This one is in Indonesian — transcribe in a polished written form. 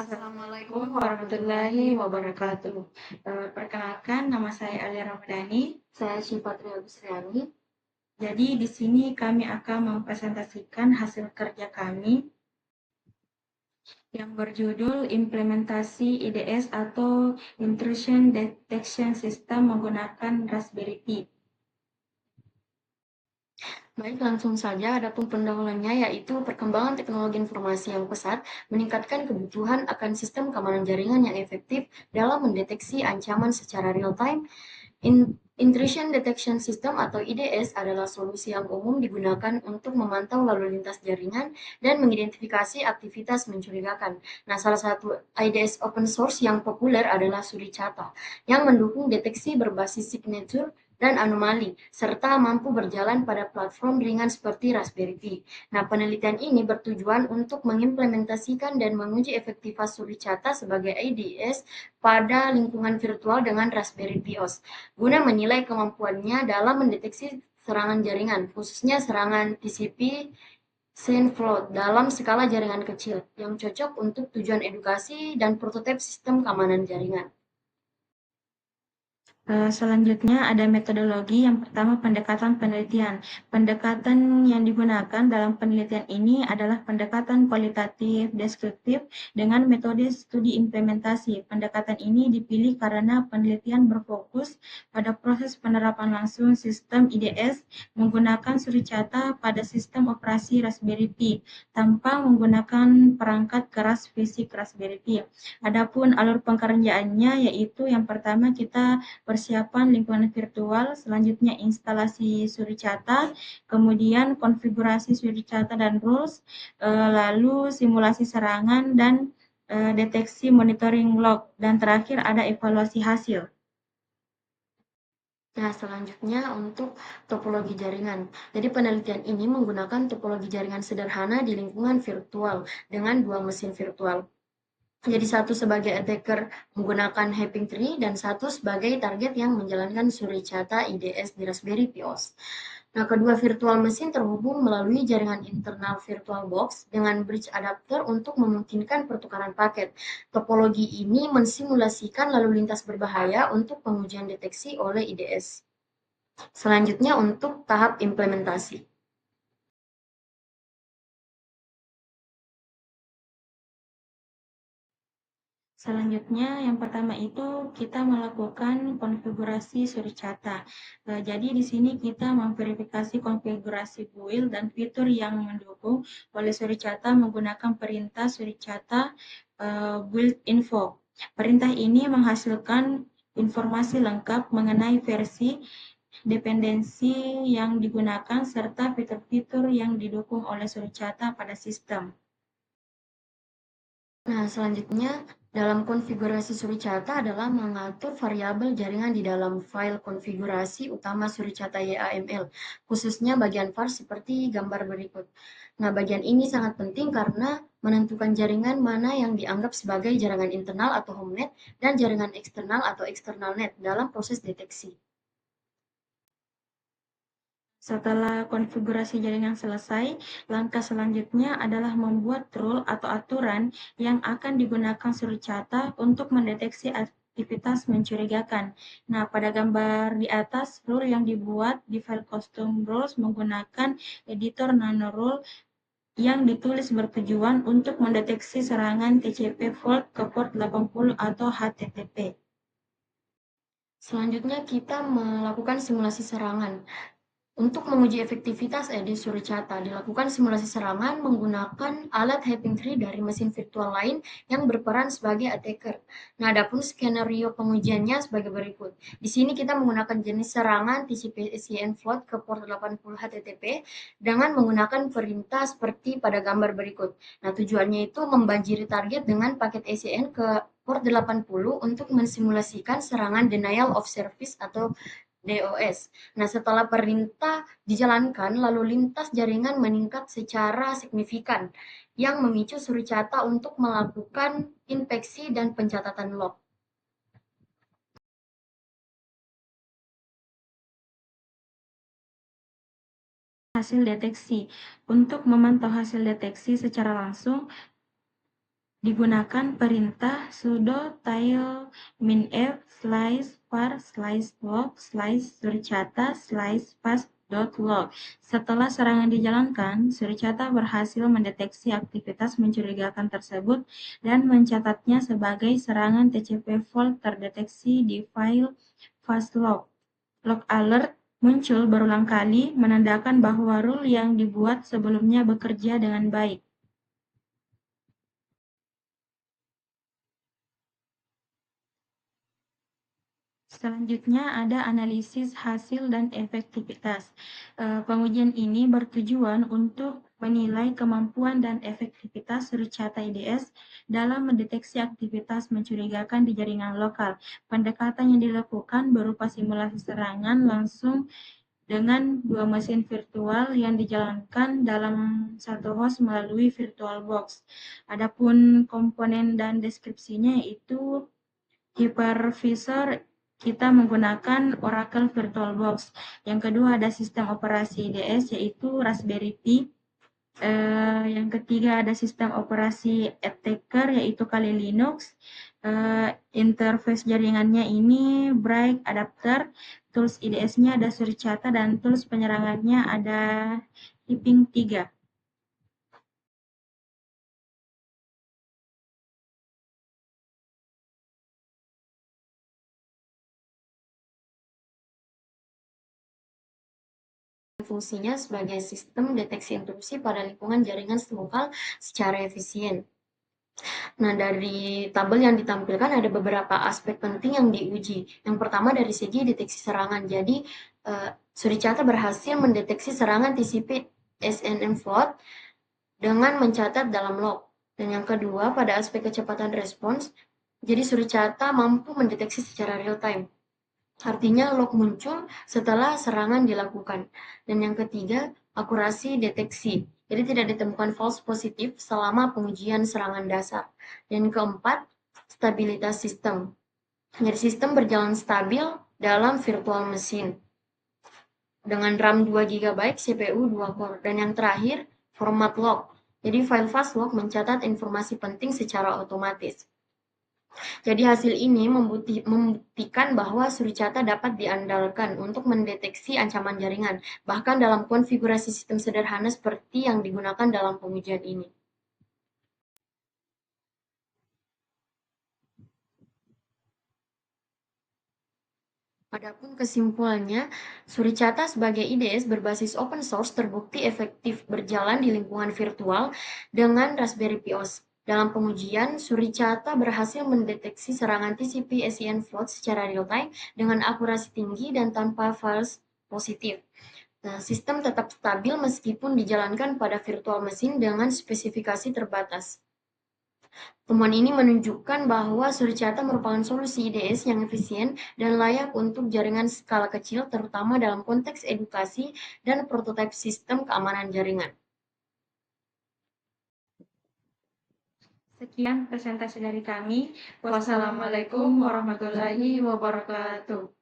Assalamualaikum warahmatullahi wabarakatuh. Perkenalkan, nama saya Alia Ramadhani. Saya Syifa Triagusriani. Jadi di sini kami akan mempresentasikan hasil kerja kami yang berjudul Implementasi IDS atau Intrusion Detection System menggunakan Raspberry Pi. Baik, langsung saja adapun pendahuluannya yaitu perkembangan teknologi informasi yang pesat meningkatkan kebutuhan akan sistem keamanan jaringan yang efektif dalam mendeteksi ancaman secara real time. Intrusion Detection System atau IDS adalah solusi yang umum digunakan untuk memantau lalu lintas jaringan dan mengidentifikasi aktivitas mencurigakan. Nah, salah satu IDS open source yang populer adalah Suricata, yang mendukung deteksi berbasis signature dan anomali, serta mampu berjalan pada platform ringan seperti Raspberry Pi. Nah, penelitian ini bertujuan untuk mengimplementasikan dan menguji efektivitas Suricata sebagai IDS pada lingkungan virtual dengan Raspberry Pi OS, guna menilai kemampuannya dalam mendeteksi serangan jaringan, khususnya serangan TCP Seinflow dalam skala jaringan kecil, yang cocok untuk tujuan edukasi dan prototipe sistem keamanan jaringan. Selanjutnya ada metodologi. Yang pertama, pendekatan penelitian. Pendekatan yang digunakan dalam penelitian ini adalah pendekatan kualitatif deskriptif dengan metode studi implementasi. Pendekatan ini dipilih karena penelitian berfokus pada proses penerapan langsung sistem IDS menggunakan Suricata pada sistem operasi Raspberry Pi tanpa menggunakan perangkat keras fisik Raspberry Pi. Adapun alur pengerjaannya yaitu yang pertama kita persiapan lingkungan virtual, selanjutnya instalasi Suricata, kemudian konfigurasi Suricata dan rules, lalu simulasi serangan dan deteksi monitoring log, dan terakhir ada evaluasi hasil. Nah, selanjutnya untuk topologi jaringan. Jadi penelitian ini menggunakan topologi jaringan sederhana di lingkungan virtual dengan dua mesin virtual. Jadi satu sebagai attacker menggunakan Having Tree dan satu sebagai target yang menjalankan Suricata IDS di Raspberry Pi OS. Nah, kedua virtual mesin terhubung melalui jaringan internal VirtualBox dengan bridge adapter untuk memungkinkan pertukaran paket. Topologi ini mensimulasikan lalu lintas berbahaya untuk pengujian deteksi oleh IDS. Selanjutnya untuk tahap implementasi. Selanjutnya, yang pertama itu kita melakukan konfigurasi Suricata. Jadi di sini kita memverifikasi konfigurasi build dan fitur yang mendukung oleh Suricata menggunakan perintah Suricata build info. Perintah ini menghasilkan informasi lengkap mengenai versi, dependensi yang digunakan, serta fitur-fitur yang didukung oleh Suricata pada sistem. Nah, selanjutnya dalam konfigurasi Suricata adalah mengatur variabel jaringan di dalam file konfigurasi utama Suricata YAML, khususnya bagian var seperti gambar berikut. Nah, bagian ini sangat penting karena menentukan jaringan mana yang dianggap sebagai jaringan internal atau home net dan jaringan eksternal atau external net dalam proses deteksi. Setelah konfigurasi jaringan selesai, langkah selanjutnya adalah membuat rule atau aturan yang akan digunakan Suricata untuk mendeteksi aktivitas mencurigakan. Nah, pada gambar di atas, rule yang dibuat di file custom rules menggunakan editor nanorule yang ditulis bertujuan untuk mendeteksi serangan TCP fault ke port 80 atau HTTP. Selanjutnya kita melakukan simulasi serangan. Untuk menguji efektivitas EDI Suricata, dilakukan simulasi serangan menggunakan alat Having Tree dari mesin virtual lain yang berperan sebagai attacker. Nah, adapun skenario pengujiannya sebagai berikut. Di sini kita menggunakan jenis serangan TCP/SCN float ke port 80 HTTP dengan menggunakan perintah seperti pada gambar berikut. Nah, tujuannya itu membanjiri target dengan paket SCN ke port 80 untuk mensimulasikan serangan denial of service atau DOS. Nah, setelah perintah dijalankan, lalu lintas jaringan meningkat secara signifikan, yang memicu Suricata untuk melakukan inspeksi dan pencatatan log. Hasil deteksi. Untuk memantau hasil deteksi secara langsung, digunakan perintah sudo tail minf /var/log /suricata /fast.log. Setelah serangan dijalankan, Suricata berhasil mendeteksi aktivitas mencurigakan tersebut dan mencatatnya sebagai serangan TCP fault terdeteksi di file fastlog. Log alert muncul berulang kali, menandakan bahwa rule yang dibuat sebelumnya bekerja dengan baik. Selanjutnya ada analisis hasil dan efektivitas. Pengujian ini bertujuan untuk menilai kemampuan dan efektivitas Suricata IDS dalam mendeteksi aktivitas mencurigakan di jaringan lokal. Pendekatan yang dilakukan berupa simulasi serangan langsung dengan dua mesin virtual yang dijalankan dalam satu host melalui VirtualBox. Adapun komponen dan deskripsinya yaitu hypervisor kita menggunakan Oracle VirtualBox. Yang kedua ada sistem operasi IDS yaitu Raspberry Pi. Yang ketiga ada sistem operasi attacker yaitu Kali Linux. Interface jaringannya ini Bright Adapter. Tools IDS-nya ada Suricata dan tools penyerangannya ada Hiping 3. Fungsinya sebagai sistem deteksi intrusi pada lingkungan jaringan lokal secara efisien. Nah, dari tabel yang ditampilkan ada beberapa aspek penting yang diuji. Yang pertama dari segi deteksi serangan. Jadi, Suricata berhasil mendeteksi serangan TCP SNM flood dengan mencatat dalam log. Dan yang kedua, pada aspek kecepatan respons, jadi Suricata mampu mendeteksi secara real time. Artinya log muncul setelah serangan dilakukan. Dan yang ketiga, akurasi deteksi. Jadi tidak ditemukan false positif selama pengujian serangan dasar. Dan keempat, stabilitas sistem. Jadi sistem berjalan stabil dalam virtual machine. Dengan RAM 2 GB, CPU 2 core. Dan yang terakhir, format log. Jadi file fast log mencatat informasi penting secara otomatis. Jadi hasil ini membuktikan bahwa Suricata dapat diandalkan untuk mendeteksi ancaman jaringan, bahkan dalam konfigurasi sistem sederhana seperti yang digunakan dalam pengujian ini. Adapun kesimpulannya, Suricata sebagai IDS berbasis open source terbukti efektif berjalan di lingkungan virtual dengan Raspberry Pi OS. Dalam pengujian, Suricata berhasil mendeteksi serangan TCP/SCN flood secara real-time dengan akurasi tinggi dan tanpa false positif. Nah, sistem tetap stabil meskipun dijalankan pada virtual machine dengan spesifikasi terbatas. Temuan ini menunjukkan bahwa Suricata merupakan solusi IDS yang efisien dan layak untuk jaringan skala kecil, terutama dalam konteks edukasi dan prototipe sistem keamanan jaringan. Sekian presentasi dari kami. Wassalamualaikum warahmatullahi wabarakatuh.